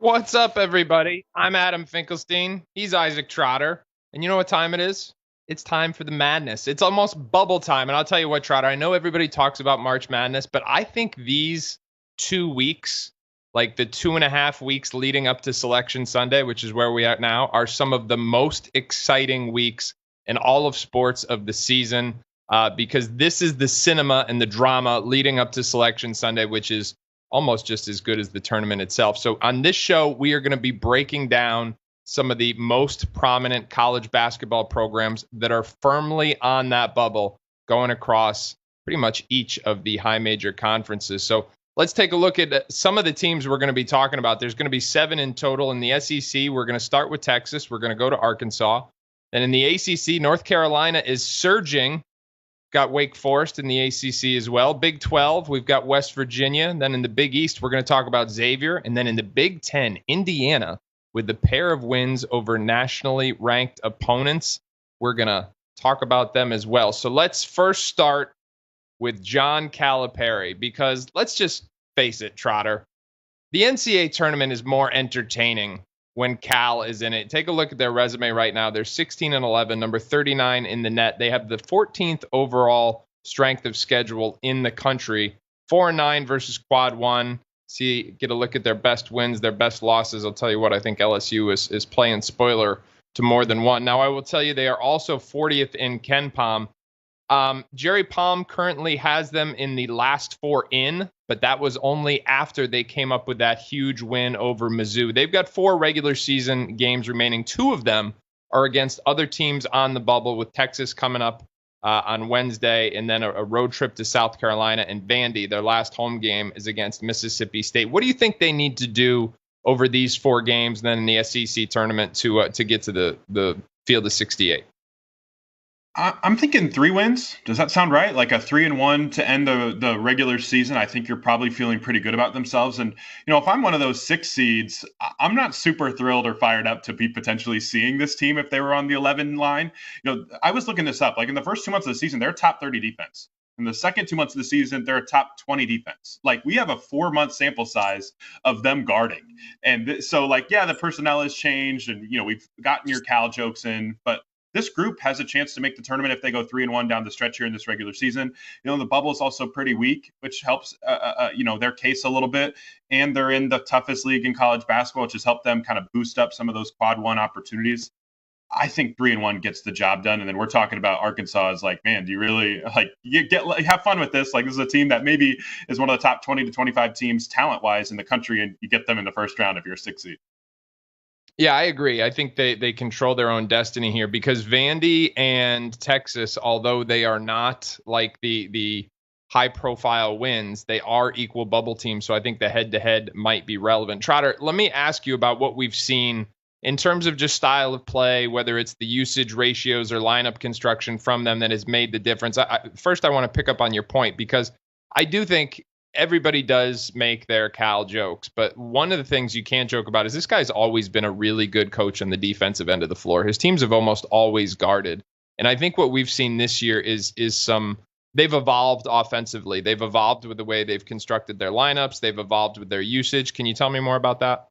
What's up, everybody? I'm Adam Finkelstein. He's Isaac Trotter. And you know what time it is? It's time for the madness. It's almost bubble time. And I'll tell you what, Trotter, I know everybody talks about March Madness, but I think these 2 weeks, like the 2.5 weeks leading up to Selection Sunday, which is where we are now, are some of the most exciting weeks in all of sports of the season because this is the cinema and the drama leading up to Selection Sunday, which is almost just as good as the tournament itself. So on this show, we are going to be breaking down some of the most prominent college basketball programs that are firmly on that bubble going across pretty much each of the high major conferences. So let's take a look at some of the teams we're going to be talking about. There's going to be 7 in total in the SEC. We're going to start with Texas. We're going to go to Arkansas. And in the ACC, North Carolina is surging. Got Wake Forest in the ACC as well. Big 12, we've got West Virginia. And then in the Big East, we're going to talk about Xavier. And then in the Big 10, Indiana, with the pair of wins over nationally ranked opponents. We're going to talk about them as well. So let's first start with John Calipari, because let's just face it, Trotter. The NCAA tournament is more entertaining when Cal is in it. Take a look at their resume right now. They're 16-11, number 39 in the net. They have the 14th overall strength of schedule in the country. 4-9 versus quad one. Get a look at their best wins, their best losses. I'll tell you what, I think LSU is playing spoiler to more than one. Now, I will tell you they are also 40th in KenPom. Jerry Palm currently has them in the last 4 in, but that was only after they came up with that huge win over Mizzou. They've got 4 regular season games remaining. 2 of them are against other teams on the bubble, with Texas coming up on Wednesday, and then a road trip to South Carolina, and Vandy, their last home game, is against Mississippi State. What do you think they need to do over these 4 games, then in the SEC tournament to get to the field of 68? I'm thinking 3 wins. Does that sound right? Like a 3-1 to end the regular season. I think you're probably feeling pretty good about themselves. And, if I'm one of those 6 seeds, I'm not super thrilled or fired up to be potentially seeing this team if they were on the 11 line. I was looking this up. Like in the first 2 months of the season, they're top 30 defense. In the second 2 months of the season, they're a top 20 defense. Like, we have a 4-month sample size of them guarding. And so, the personnel has changed, and, we've gotten your Cal jokes in, but this group has a chance to make the tournament if they go 3-1 down the stretch here in this regular season. The bubble is also pretty weak, which helps, their case a little bit. And they're in the toughest league in college basketball, which has helped them kind of boost up some of those quad one opportunities. I think 3-1 gets the job done. And then we're talking about Arkansas is like, man, do you really have fun with this? Like, this is a team that maybe is one of the top 20 to 25 teams talent wise in the country. And you get them in the first round if you're a 6 seed. Yeah, I agree. I think they control their own destiny here, because Vandy and Texas, although they are not like the high-profile wins, they are equal bubble teams. So I think the head-to-head might be relevant. Trotter, let me ask you about what we've seen in terms of just style of play, whether it's the usage ratios or lineup construction from them that has made the difference. First, I want to pick up on your point, because I do think everybody does make their Cal jokes, but one of the things you can't joke about is this guy's always been a really good coach on the defensive end of the floor. His teams have almost always guarded. And I think what we've seen this year is they've evolved offensively. They've evolved with the way they've constructed their lineups. They've evolved with their usage. Can you tell me more about that?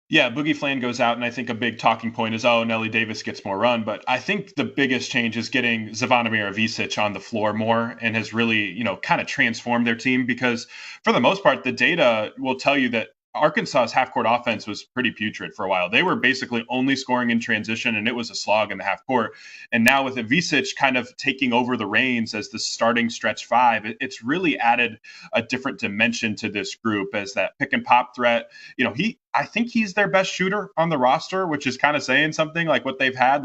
Yeah, Boogie Flan goes out, and I think a big talking point is, Nelly Davis gets more run. But I think the biggest change is getting Zvonimir Ivisic on the floor more, and has really, kind of transformed their team, because for the most part, the data will tell you that Arkansas's half-court offense was pretty putrid for a while. They were basically only scoring in transition, and it was a slog in the half-court. And now with Ivisic kind of taking over the reins as the starting stretch 5, it's really added a different dimension to this group as that pick-and-pop threat. I think he's their best shooter on the roster, which is kind of saying something, like what they've had.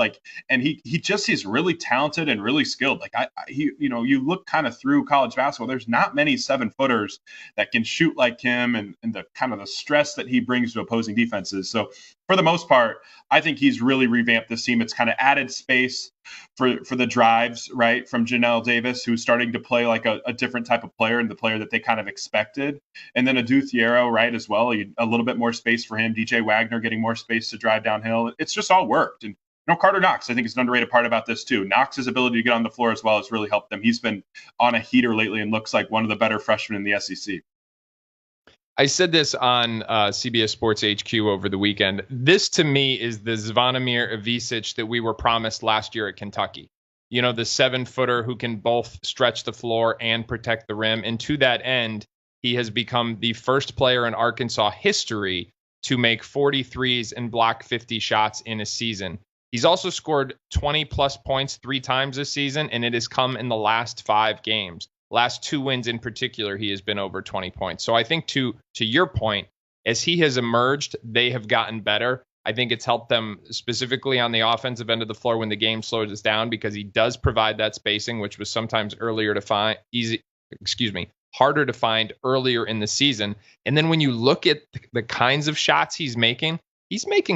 And he's really talented and really skilled. You look kind of through college basketball, there's not many 7-footers that can shoot like him, and the kind of the stress that he brings to opposing defenses. So for the most part, I think he's really revamped this team. It's kind of added space for the drives, right, from Janelle Davis, who's starting to play like a different type of player, and the player that they kind of expected. And then Adu Thiero, right, as well. A little bit more space for him. DJ Wagner getting more space to drive downhill. It's just all worked. And Carter Knox, I think, is an underrated part about this too. Knox's ability to get on the floor as well has really helped them. He's been on a heater lately and looks like one of the better freshmen in the SEC. I said this on CBS Sports HQ over the weekend. This, to me, is the Zvonimir Ivisic that we were promised last year at Kentucky. You know, the 7-footer who can both stretch the floor and protect the rim. And to that end, he has become the first player in Arkansas history to make 43s and block 50 shots in a season. He's also scored 20-plus points 3 times this season, and it has come in the last 5 games. Last 2 wins in particular, he has been over 20 points. So I think to your point, as he has emerged, they have gotten better. I think it's helped them specifically on the offensive end of the floor when the game slows down, because he does provide that spacing, which was sometimes harder to find earlier in the season. And then when you look at the kinds of shots he's making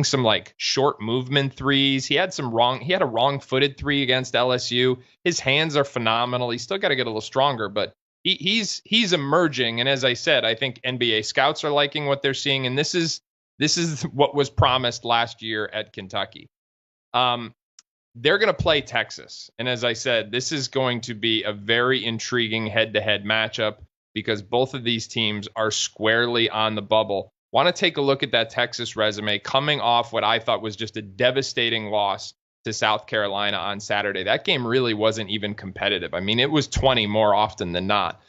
some like short movement threes. He had a wrong-footed 3 against LSU. His hands are phenomenal. He's still got to get a little stronger, but he's emerging. And as I said, I think NBA scouts are liking what they're seeing. And this is what was promised last year at Kentucky. They're going to play Texas. And as I said, this is going to be a very intriguing head-to-head matchup because both of these teams are squarely on the bubble. Want to take a look at that Texas resume coming off what I thought was just a devastating loss to South Carolina on Saturday. That game really wasn't even competitive. I mean, it was 20 more often than not.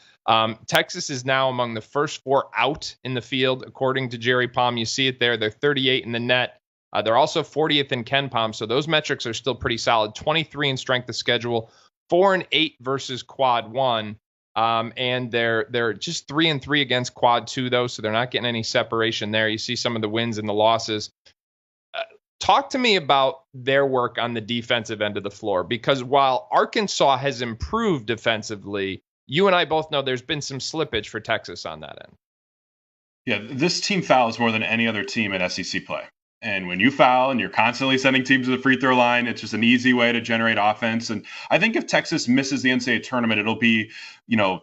Texas is now among the first 4 out in the field, according to Jerry Palm. You see it there. They're 38 in the net. They're also 40th in Ken Palm, so those metrics are still pretty solid. 23 in strength of schedule, 4-8 versus Quad 1. And they're just 3-3 against Quad 2, though, so they're not getting any separation there. You see some of the wins and the losses. Talk to me about their work on the defensive end of the floor, because while Arkansas has improved defensively, you and I both know there's been some slippage for Texas on that end. Yeah, this team fouls more than any other team in SEC play. And when you foul and you're constantly sending teams to the free throw line, it's just an easy way to generate offense. And I think if Texas misses the NCAA tournament, it'll be,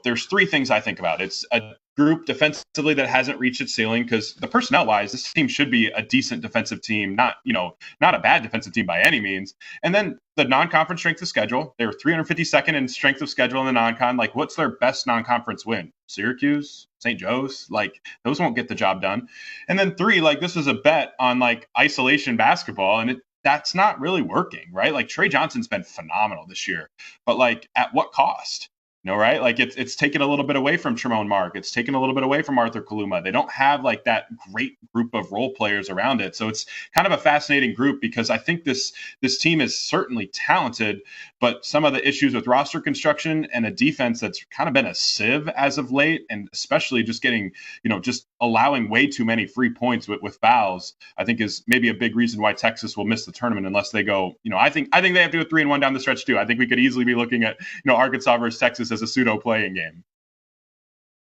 there's 3 things I think about. It's a group defensively that hasn't reached its ceiling, because the personnel wise, this team should be a decent defensive team, not a bad defensive team by any means. And then the non-conference strength of schedule, they were 352nd in strength of schedule in the non-con. Like, what's their best non-conference win? Syracuse, St. Joe's, like those won't get the job done. And then 3, like this was a bet on like isolation basketball, and that's not really working, right? Like Trey Johnson's been phenomenal this year, but like at what cost? Right? Like it's taken a little bit away from Tremont Mark. It's taken a little bit away from Arthur Kaluma. They don't have like that great group of role players around it. So it's kind of a fascinating group, because I think this team is certainly talented, but some of the issues with roster construction and a defense that's kind of been a sieve as of late, and especially just getting, just allowing way too many free points with fouls, I think is maybe a big reason why Texas will miss the tournament unless they go, I think they have to go 3-1 down the stretch too. I think we could easily be looking at, Arkansas versus Texas as a pseudo playing game.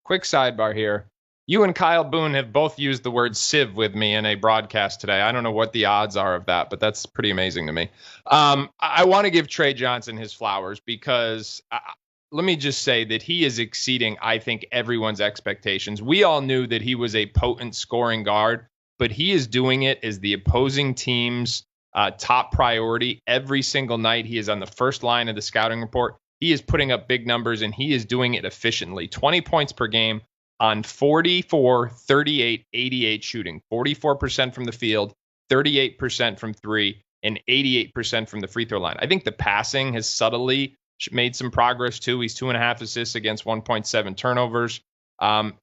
Quick sidebar here. You and Kyle Boone have both used the word sieve with me in a broadcast today. I don't know what the odds are of that, but that's pretty amazing to me. I want to give Trey Johnson his flowers, because let me just say that he is exceeding, I think, everyone's expectations. We all knew that he was a potent scoring guard, but he is doing it as the opposing team's top priority every single night. He is on the first line of the scouting report. He is putting up big numbers, and he is doing it efficiently. 20 points per game on 44, 38, 88 shooting. 44% from the field, 38% from 3, and 88% from the free throw line. I think the passing has subtly made some progress too. He's 2.5 assists against 1.7 turnovers.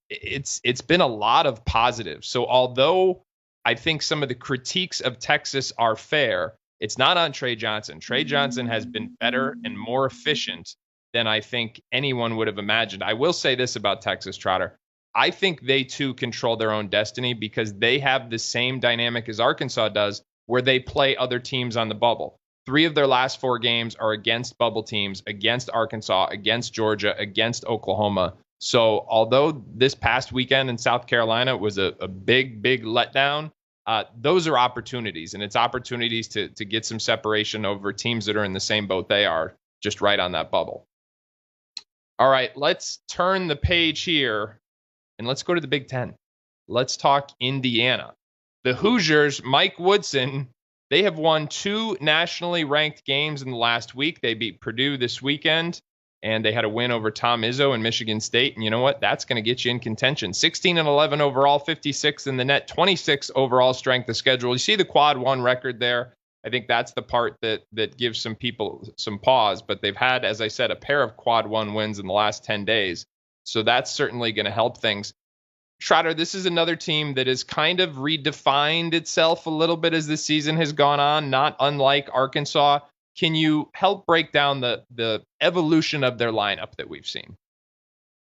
It's been a lot of positives. So although I think some of the critiques of Texas are fair, it's not on Trey Johnson. Trey Johnson has been better and more efficient than I think anyone would have imagined. I will say this about Texas, Trotter. I think they too control their own destiny, because they have the same dynamic as Arkansas does, where they play other teams on the bubble. 3 of their last 4 games are against bubble teams, against Arkansas, against Georgia, against Oklahoma. So although this past weekend in South Carolina was a big letdown, those are opportunities, and it's opportunities to get some separation over teams that are in the same boat they are, just right on that bubble. All right, let's turn the page here, and let's go to the Big Ten. Let's talk Indiana. The Hoosiers, Mike Woodson, they have won 2 nationally ranked games in the last week. They beat Purdue this weekend, and they had a win over Tom Izzo and Michigan State. And you know what? That's going to get you in contention. 16-11 overall, 56 in the net, 26 overall strength of schedule. You see the quad one record there. I think that's the part that gives some people some pause. But they've had, as I said, a pair of quad one wins in the last 10 days. So that's certainly going to help things. Trotter, this is another team that has kind of redefined itself a little bit as the season has gone on, not unlike Arkansas. Can you help break down the evolution of their lineup that we've seen?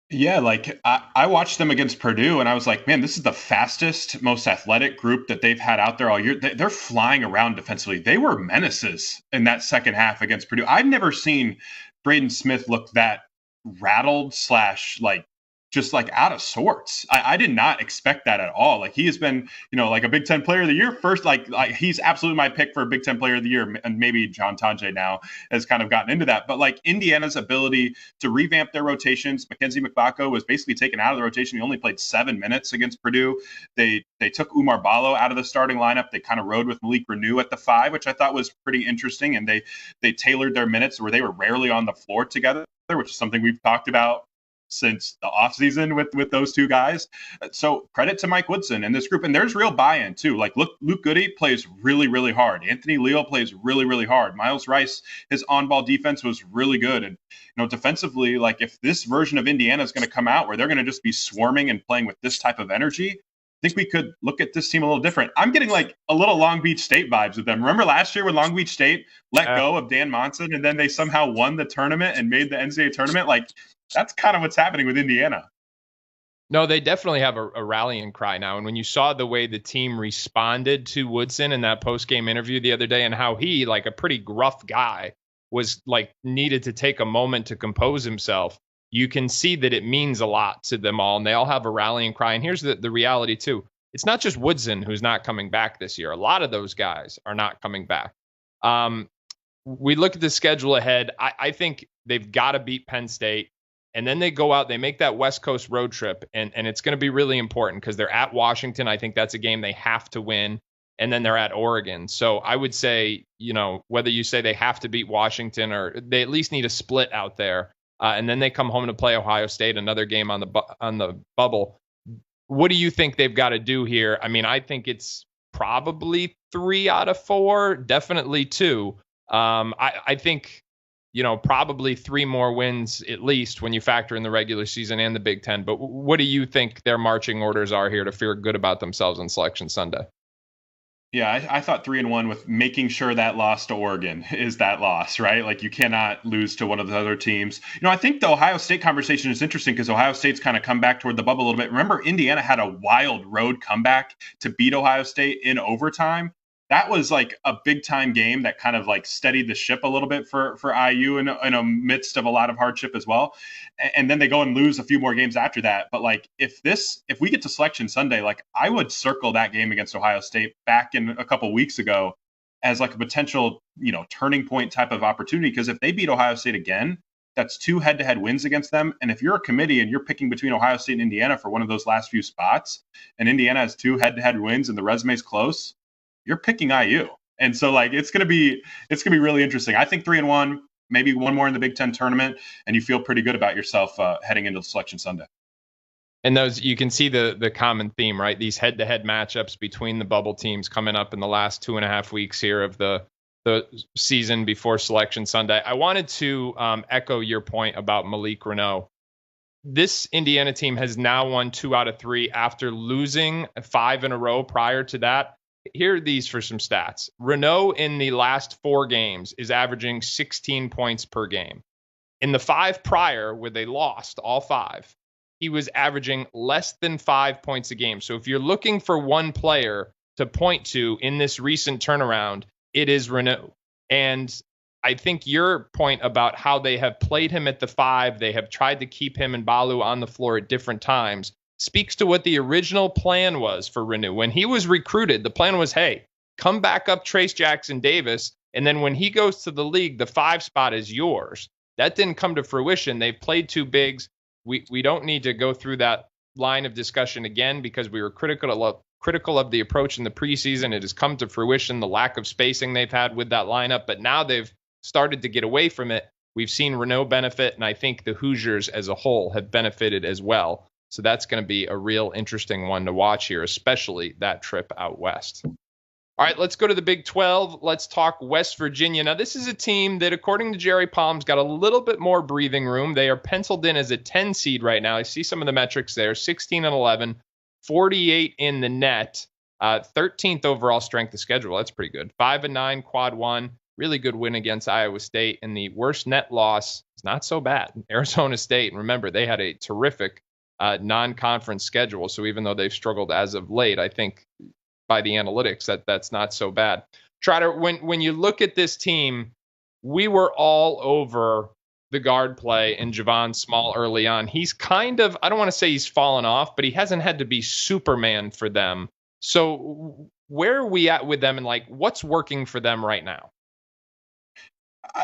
Yeah, like I watched them against Purdue and I was like, man, this is the fastest, most athletic group that they've had out there all year. They're flying around defensively. They were menaces in that second half against Purdue. I've never seen Braden Smith look that rattled / like just like out of sorts. I did not expect that at all. Like he has been, like a Big Ten Player of the Year first. Like he's absolutely my pick for a Big Ten Player of the Year, and maybe John Tajay now has kind of gotten into that. But like Indiana's ability to revamp their rotations, Mackenzie McBacco was basically taken out of the rotation. He only played 7 minutes against Purdue. They took Umar Ballo out of the starting lineup. They kind of rode with Malik Renew at the 5, which I thought was pretty interesting. And they tailored their minutes where they were rarely on the floor together, which is something we've talked about since the offseason with those two guys. So credit to Mike Woodson and this group. And there's real buy-in too. Like look, Luke Goody plays really, really hard. Anthony Leal plays really, really hard. Miles Rice, his on-ball defense was really good. And, defensively, like if this version of Indiana is going to come out where they're going to just be swarming and playing with this type of energy, I think we could look at this team a little different. I'm getting like a little Long Beach State vibes with them. Remember last year when Long Beach State let go of Dan Monson and then they somehow won the tournament and made the NCAA tournament? Like, that's kind of what's happening with Indiana. No, they definitely have a rallying cry now. And when you saw the way the team responded to Woodson in that post-game interview the other day and how he, like a pretty gruff guy, was like needed to take a moment to compose himself, you can see that it means a lot to them all. And they all have a rallying cry. And here's the reality, too. It's not just Woodson who's not coming back this year. A lot of those guys are not coming back. We look at the schedule ahead. I think they've got to beat Penn State. And then they go out, they make that West Coast road trip, and it's going to be really important because they're at Washington. I think that's a game they have to win. And then they're at Oregon. So I would say, whether you say they have to beat Washington or they at least need a split out there. And then they come home to play Ohio State, another game on the bubble. What do you think they've got to do here? I mean, I think it's probably 3 out of 4, definitely 2. I think probably 3 more wins at least when you factor in the regular season and the Big Ten. But what do you think their marching orders are here to feel good about themselves on Selection Sunday? Yeah, I thought 3-1 with making sure that loss to Oregon is that loss, right? Like you cannot lose to one of the other teams. I think the Ohio State conversation is interesting because Ohio State's kind of come back toward the bubble a little bit. Remember, Indiana had a wild road comeback to beat Ohio State in overtime. That was like a big time game that kind of like steadied the ship a little bit for IU in a midst of a lot of hardship as well. And then they go and lose a few more games after that. But like if we get to Selection Sunday, like I would circle that game against Ohio State back in a couple weeks ago as like a potential, turning point type of opportunity. Because if they beat Ohio State again, that's 2 head-to-head wins against them. And if you're a committee and you're picking between Ohio State and Indiana for one of those last few spots, and Indiana has 2 head-to-head wins and the resume's close, you're picking IU. And so like it's gonna be really interesting. I think 3-1, maybe 1 more in the Big Ten tournament, and you feel pretty good about yourself heading into Selection Sunday. And those, you can see the common theme, right? These head-to-head matchups between the bubble teams coming up in the last 2.5 weeks here of the season before Selection Sunday. I wanted to echo your point about Malik Reneau. This Indiana team has now won 2 out of 3 after losing 5 in a row prior to that. Here are these for some stats. Reneau in the last 4 games is averaging 16 points per game. In the 5 prior, where they lost all 5, he was averaging less than 5 points a game. So if you're looking for one player to point to in this recent turnaround, it is Reneau. And I think your point about how they have played him at the 5, they have tried to keep him and Ballo on the floor at different times, speaks to what the original plan was for Reneau. When he was recruited, the plan was, hey, come back up Trace Jackson Davis, and then when he goes to the league, the 5 spot is yours. That didn't come to fruition. They've played 2 bigs. We don't need to go through that line of discussion again because we were critical of the approach in the preseason. It has come to fruition, the lack of spacing they've had with that lineup, but now they've started to get away from it. We've seen Renault benefit, and I think the Hoosiers as a whole have benefited as well. So that's going to be a real interesting one to watch here, especially that trip out west. All right, let's go to the Big 12. Let's talk West Virginia. Now, this is a team that, according to Jerry Palm's, got a little bit more breathing room. They are penciled in as a 10 seed right now. I see some of the metrics there, 16 and 11, 48 in the net, 13th overall strength of schedule. That's pretty good. 5 and 9 quad one. Really good win against Iowa State. And the worst net loss is not so bad. Arizona State. And remember, they had a terrific non-conference schedule. So even though they've struggled as of late, I think by the analytics that's not so bad. Trotter, when you look at this team, we were all over the guard play and Javon Small early on. He's kind of, I don't want to say he's fallen off, but he hasn't had to be Superman for them. So where are we at with them, and like what's working for them right now?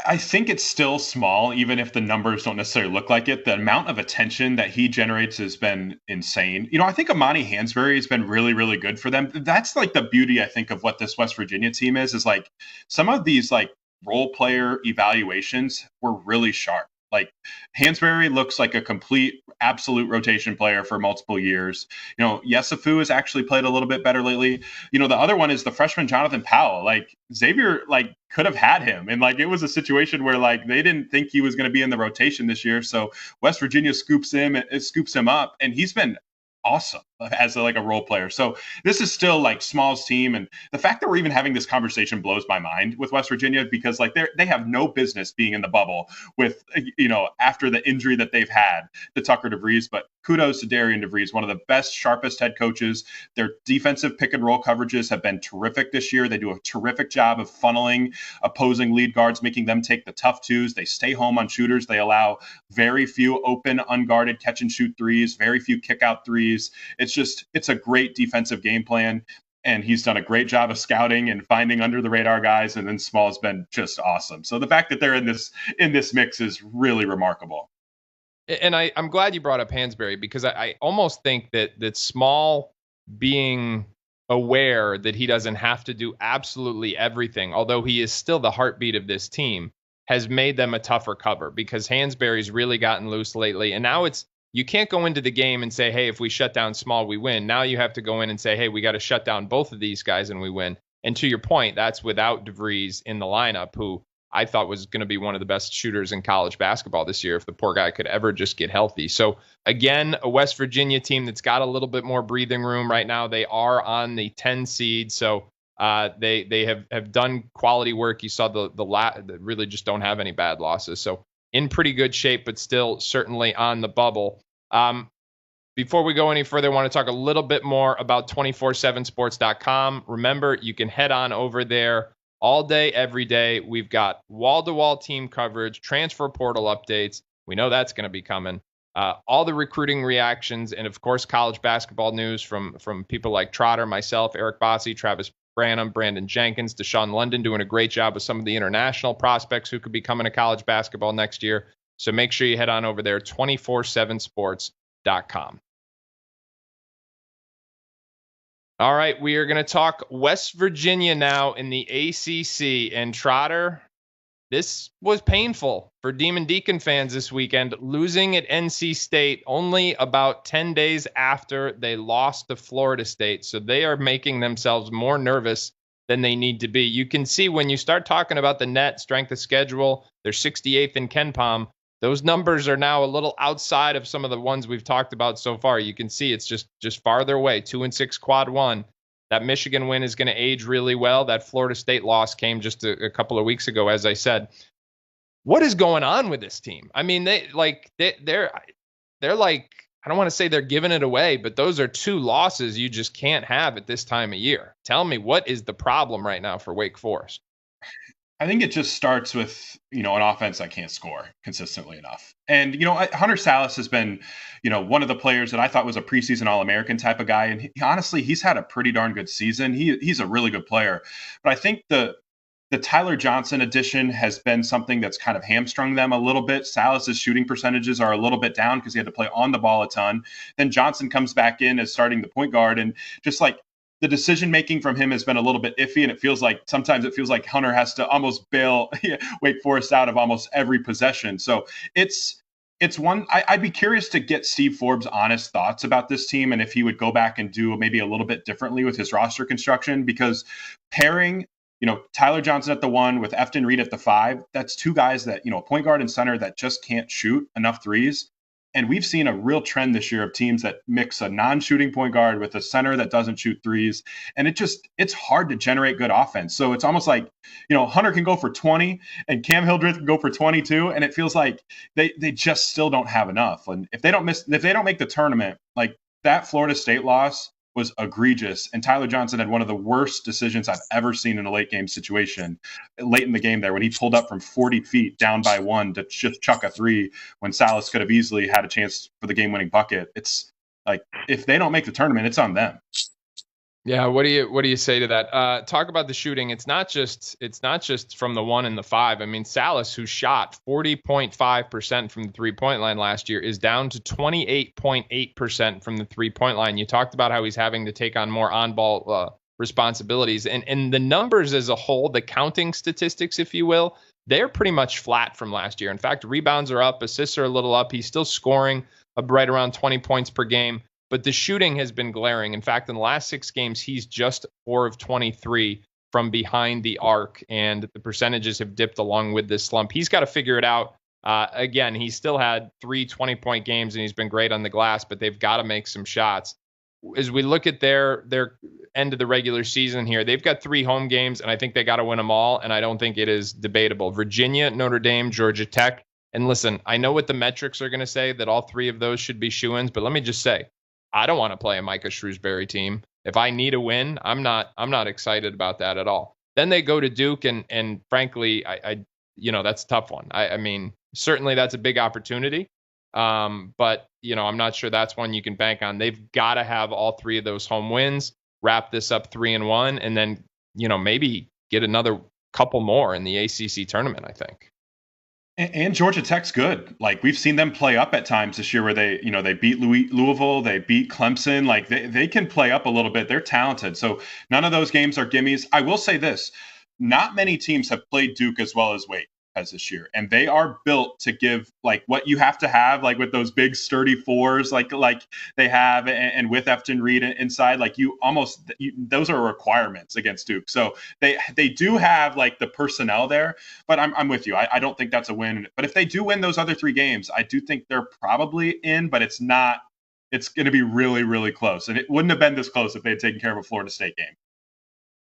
I think it's still small, even if the numbers don't necessarily look like it. The amount of attention that he generates has been insane. I think Amani Hansberry has been really, really good for them. That's like the beauty, I think, of what this West Virginia team is like some of these like role player evaluations were really sharp. Like Hansberry looks like a complete, absolute rotation player for multiple years. Yesufu has actually played a little bit better lately. The other one is the freshman Jonathan Powell. Like Xavier, like could have had him, and like it was a situation where like they didn't think he was going to be in the rotation this year. So West Virginia scoops him up, and he's been awesome as a role player. So this is still like Small's team, and the fact that we're even having this conversation blows my mind with West Virginia, because like they have no business being in the bubble with after the injury that they've had to Tucker DeVries. But kudos to Darian DeVries, one of the best, sharpest head coaches. Their defensive pick and roll coverages have been terrific this year. They do a terrific job of funneling opposing lead guards, making them take the tough twos. They stay home on shooters. They allow very few open, unguarded catch and shoot threes, very few kick out threes. It's a great defensive game plan. And he's done a great job of scouting and finding under the radar guys. And then Small's been just awesome. So the fact that they're in this mix is really remarkable. And I'm glad you brought up Hansberry, because I almost think that Small being aware that he doesn't have to do absolutely everything, although he is still the heartbeat of this team, has made them a tougher cover, because Hansberry's really gotten loose lately. And now you can't go into the game and say, hey, if we shut down Small, we win. Now you have to go in and say, hey, we got to shut down both of these guys and we win. And to your point, that's without DeVries in the lineup, who I thought was going to be one of the best shooters in college basketball this year if the poor guy could ever just get healthy. So again, a West Virginia team that's got a little bit more breathing room right now. They are on the 10 seed. So they have done quality work. You saw that really just don't have any bad losses. So in pretty good shape, but still certainly on the bubble. Before we go any further, I want to talk a little bit more about 247sports.com. Remember, you can head on over there all day, every day. We've got wall-to-wall team coverage, transfer portal updates. We know that's going to be coming. All the recruiting reactions, and of course, college basketball news from people like Trotter, myself, Eric Bossi, Travis Branham, Brandon Jenkins, Deshaun London doing a great job with some of the international prospects who could be coming to college basketball next year. So make sure you head on over there, 247sports.com. All right, we are going to talk West Virginia now in the ACC. And Trotter, this was painful for Demon Deacon fans this weekend, losing at NC State only about 10 days after they lost to Florida State. So they are making themselves more nervous than they need to be. You can see when you start talking about the net strength of schedule, they're 68th in KenPom. Those numbers are now a little outside of some of the ones we've talked about so far. You can see it's just farther away, 2-6 quad one. That Michigan win is going to age really well. That Florida State loss came just a couple of weeks ago, as I said. What is going on with this team? I mean, they're like, I don't want to say they're giving it away, but those are two losses you just can't have at this time of year. Tell me, what is the problem right now for Wake Forest? I think it just starts with, an offense that can't score consistently enough. And, Hunter Salas has been, one of the players that I thought was a preseason All-American type of guy. And honestly, he's had a pretty darn good season. He's a really good player. But I think the Tyler Johnson addition has been something that's kind of hamstrung them a little bit. Salas's shooting percentages are a little bit down because he had to play on the ball a ton. Then Johnson comes back in as starting the point guard, and just like the decision making from him has been a little bit iffy, and sometimes it feels like Hunter has to almost bail Wake Forest out of almost every possession. So it's one I'd be curious to get Steve Forbes' honest thoughts about this team and if he would go back and do maybe a little bit differently with his roster construction, because pairing Tyler Johnson at the 1 with Efton Reed at the 5, that's two guys that, point guard and center that just can't shoot enough threes. And we've seen a real trend this year of teams that mix a non-shooting point guard with a center that doesn't shoot threes. And it's hard to generate good offense. So it's almost like, Hunter can go for 20 and Cam Hildreth can go for 22. And it feels like they just still don't have enough. And if they don't make the tournament, like that Florida State loss was egregious. And Tyler Johnson had one of the worst decisions I've ever seen in a late game situation late in the game there when he pulled up from 40 feet down by 1 to just chuck a 3 when Salas could have easily had a chance for the game-winning bucket. It's like, if they don't make the tournament, it's on them. Yeah, what do you say to that? Talk about the shooting. It's not just from the 1 and the 5. I mean, Salas, who shot 40.5% from the 3-point line last year, is down to 28.8% from the 3-point line. You talked about how he's having to take on more on-ball responsibilities, and the numbers as a whole, the counting statistics, if you will, they're pretty much flat from last year. In fact, rebounds are up, assists are a little up. He's still scoring right around 20 points per game. But the shooting has been glaring. In fact, in the last 6 games, he's just 4 of 23 from behind the arc, and the percentages have dipped along with this slump. He's got to figure it out. Again, he still had 3 20-point games, and he's been great on the glass, but they've got to make some shots. As we look at their end of the regular season here, they've got 3 home games, and I think they got to win them all, and I don't think it is debatable. Virginia, Notre Dame, Georgia Tech. And listen, I know what the metrics are going to say, that all 3 of those should be shoo-ins, but let me just say, I don't want to play a Micah Shrewsbury team. If I need a win, I'm not excited about that at all. Then they go to Duke, and frankly, I that's a tough one. I mean, certainly that's a big opportunity, but I'm not sure that's one you can bank on. They've got to have all 3 of those home wins, wrap this up 3-1, and then maybe get another couple more in the ACC tournament, I think. And Georgia Tech's good. Like, we've seen them play up at times this year where they beat Louisville, they beat Clemson. Like, they can play up a little bit. They're talented. So none of those games are gimmies. I will say this. Not many teams have played Duke as well as Wake has this year. And they are built to give, like, what you have to have, like, with those big sturdy 4s, like they have, and with Efton Reed inside, like, those are requirements against Duke. So they do have, like, the personnel there, but I'm with you. I don't think that's a win. But if they do win those other 3 games, I do think they're probably in, but it's not. It's going to be really, really close. And it wouldn't have been this close if they had taken care of a Florida State game.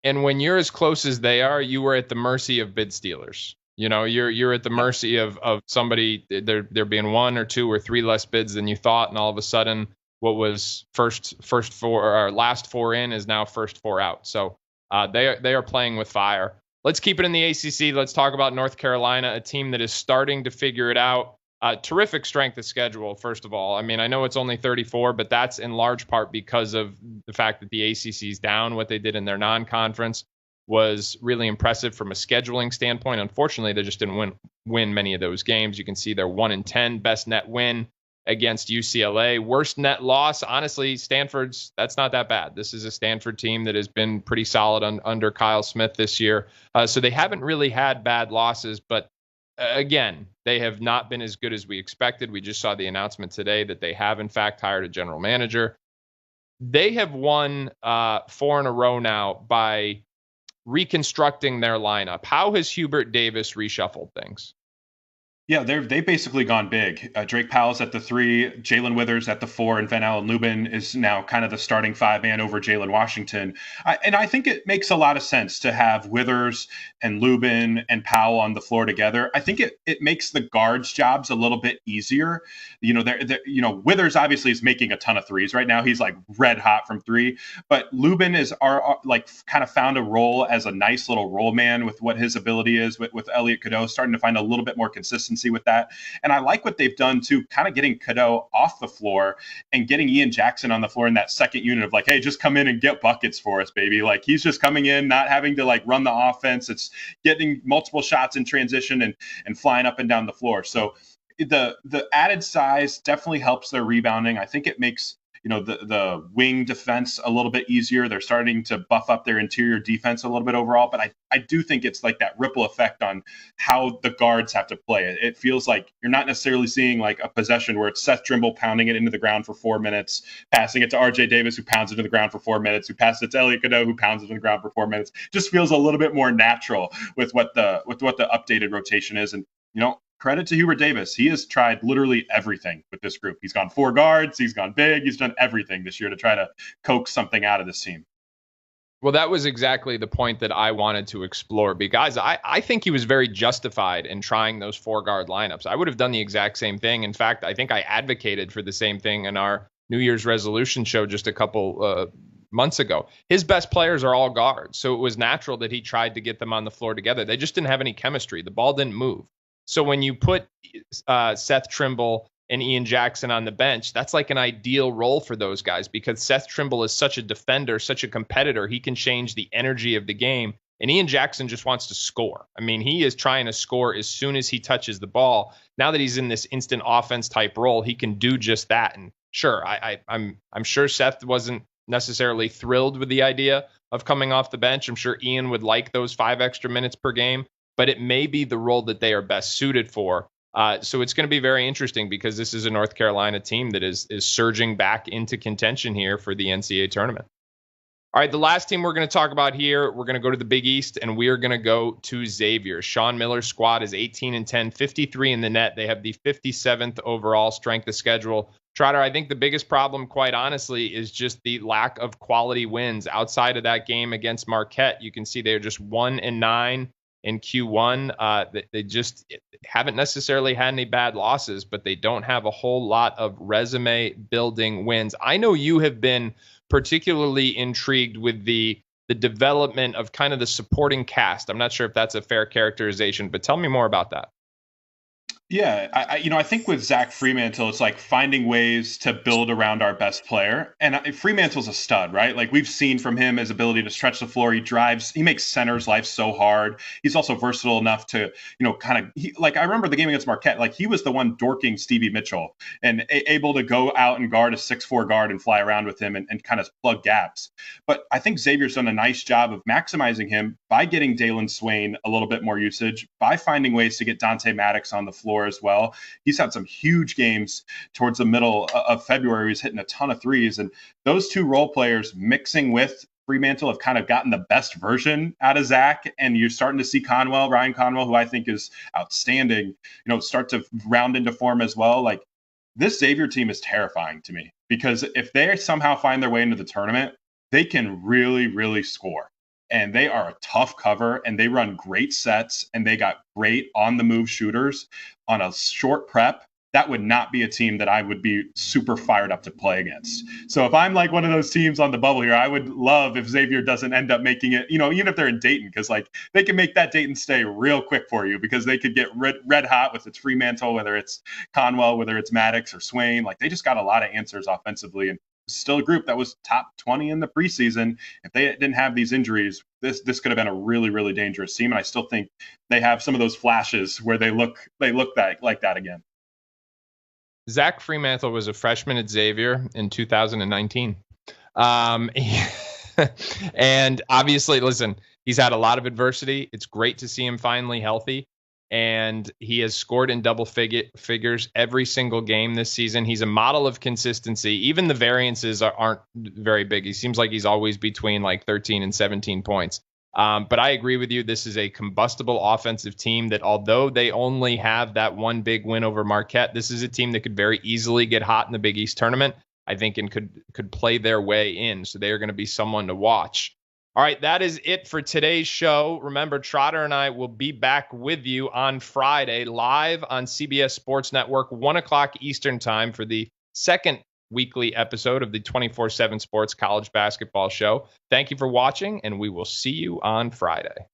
And when you're as close as they are, you were at the mercy of bid stealers. You're at the mercy of somebody. There being 1 or 2 or 3 less bids than you thought, and all of a sudden, what was first 4 or last 4 in is now first 4 out. So they are playing with fire. Let's keep it in the ACC. Let's talk about North Carolina, a team that is starting to figure it out. Terrific strength of schedule, first of all. I mean, I know it's only 34, but that's in large part because of the fact that the ACC is down. What they did in their non-conference was really impressive from a scheduling standpoint. Unfortunately, they just didn't win many of those games. You can see their 1-10 best net win against UCLA. Worst net loss, honestly, Stanford's, that's not that bad. This is a Stanford team that has been pretty solid under Kyle Smith this year. So they haven't really had bad losses, but again, they have not been as good as we expected. We just saw the announcement today that they have, in fact, hired a general manager. They have won 4 in a row now by reconstructing their lineup. How has Hubert Davis reshuffled things? Yeah, they've basically gone big. Drake Powell's at the 3, Jalen Withers at the 4, and Van Allen Lubin is now kind of the starting 5-man over Jalen Washington. And I think it makes a lot of sense to have Withers and Lubin and Powell on the floor together. I think it makes the guards' jobs a little bit easier. Withers obviously is making a ton of threes right now. He's like red hot from 3, but Lubin is like kind of found a role as a nice little role man with what his ability is with Elliot Cadeau, starting to find a little bit more consistency with that. And I like what they've done too, kind of getting Cadeau off the floor and getting Ian Jackson on the floor in that second unit of like, hey, just come in and get buckets for us, baby. Like, he's just coming in, not having to like run the offense. It's getting multiple shots in transition and flying up and down the floor. So the added size definitely helps their rebounding. I think it makes the wing defense a little bit easier. They're starting to buff up their interior defense a little bit overall. But I do think it's like that ripple effect on how the guards have to play it. It feels like you're not necessarily seeing like a possession where it's Seth Trimble pounding it into the ground for 4 minutes, passing it to RJ Davis, who pounds it into the ground for 4 minutes, who passes it to Elliot Cadeau, who pounds it into the ground for 4 minutes. Just feels a little bit more natural with what the updated rotation is. And credit to Hubert Davis. He has tried literally everything with this group. He's gone 4 guards. He's gone big. He's done everything this year to try to coax something out of this team. Well, that was exactly the point that I wanted to explore, because I think he was very justified in trying those 4-guard lineups. I would have done the exact same thing. In fact, I think I advocated for the same thing in our New Year's resolution show just a couple months ago. His best players are all guards, so it was natural that he tried to get them on the floor together. They just didn't have any chemistry. The ball didn't move. So when you put Seth Trimble and Ian Jackson on the bench, that's like an ideal role for those guys, because Seth Trimble is such a defender, such a competitor. He can change the energy of the game. And Ian Jackson just wants to score. I mean, he is trying to score as soon as he touches the ball. Now that he's in this instant offense type role, he can do just that. And sure, I'm sure Seth wasn't necessarily thrilled with the idea of coming off the bench. I'm sure Ian would like those 5 extra minutes per game, but it may be the role that they are best suited for. So it's going to be very interesting, because this is a North Carolina team that is surging back into contention here for the NCAA tournament. All right, the last team we're going to talk about here, we're going to go to the Big East, and we are going to go to Xavier. Sean Miller's squad is 18-10, 53 in the net. They have the 57th overall strength of schedule. Trotter, I think the biggest problem, quite honestly, is just the lack of quality wins. Outside of that game against Marquette, you can see they're just 1-9 in Q1. They just haven't necessarily had any bad losses, but they don't have a whole lot of resume building wins. I know you have been particularly intrigued with the development of kind of the supporting cast. I'm not sure if that's a fair characterization, but tell me more about that. Yeah, I think with Zach Freemantle, it's like finding ways to build around our best player. And Fremantle's a stud, right? Like, we've seen from him his ability to stretch the floor. He drives, he makes centers' life so hard. He's also versatile enough to, I remember the game against Marquette, like, he was the one dorking Stevie Mitchell and able to go out and guard a 6'4" guard and fly around with him and kind of plug gaps. But I think Xavier's done a nice job of maximizing him by getting Dalen Swain a little bit more usage, by finding ways to get Dante Maddox on the floor as well. He's had some huge games towards the middle of February. He's hitting a ton of threes, and those two role players mixing with Freemantle have kind of gotten the best version out of Zach. And you're starting to see Ryan Conwell, who I think is outstanding, start to round into form as well. Like, this Xavier team is terrifying to me, because if they somehow find their way into the tournament, they can really, really score. And they are a tough cover, and they run great sets, and they got great on-the-move shooters on a short prep. That would not be a team that I would be super fired up to play against. So if I'm like one of those teams on the bubble here, I would love if Xavier doesn't end up making it, even if they're in Dayton, because like they can make that Dayton stay real quick for you, because they could get red hot with its Freemantle, whether it's Conwell, whether it's Maddox or Swain. Like, they just got a lot of answers offensively, and still a group that was top 20 in the preseason. If they didn't have these injuries, this could have been a really, really dangerous team. And I still think they have some of those flashes where they look like that again. Zach Freemantle was a freshman at Xavier in 2019. And obviously, listen, he's had a lot of adversity. It's great to see him finally healthy. And he has scored in double figures every single game this season. He's a model of consistency. Even the variances aren't very big. He seems like he's always between like 13 and 17 points. But I agree with you. This is a combustible offensive team that, although they only have that one big win over Marquette, this is a team that could very easily get hot in the Big East tournament, I think, and could play their way in. So they are going to be someone to watch. All right, that is it for today's show. Remember, Trotter and I will be back with you on Friday live on CBS Sports Network, 1 o'clock Eastern time, for the second weekly episode of the 24/7 Sports College Basketball Show. Thank you for watching, and we will see you on Friday.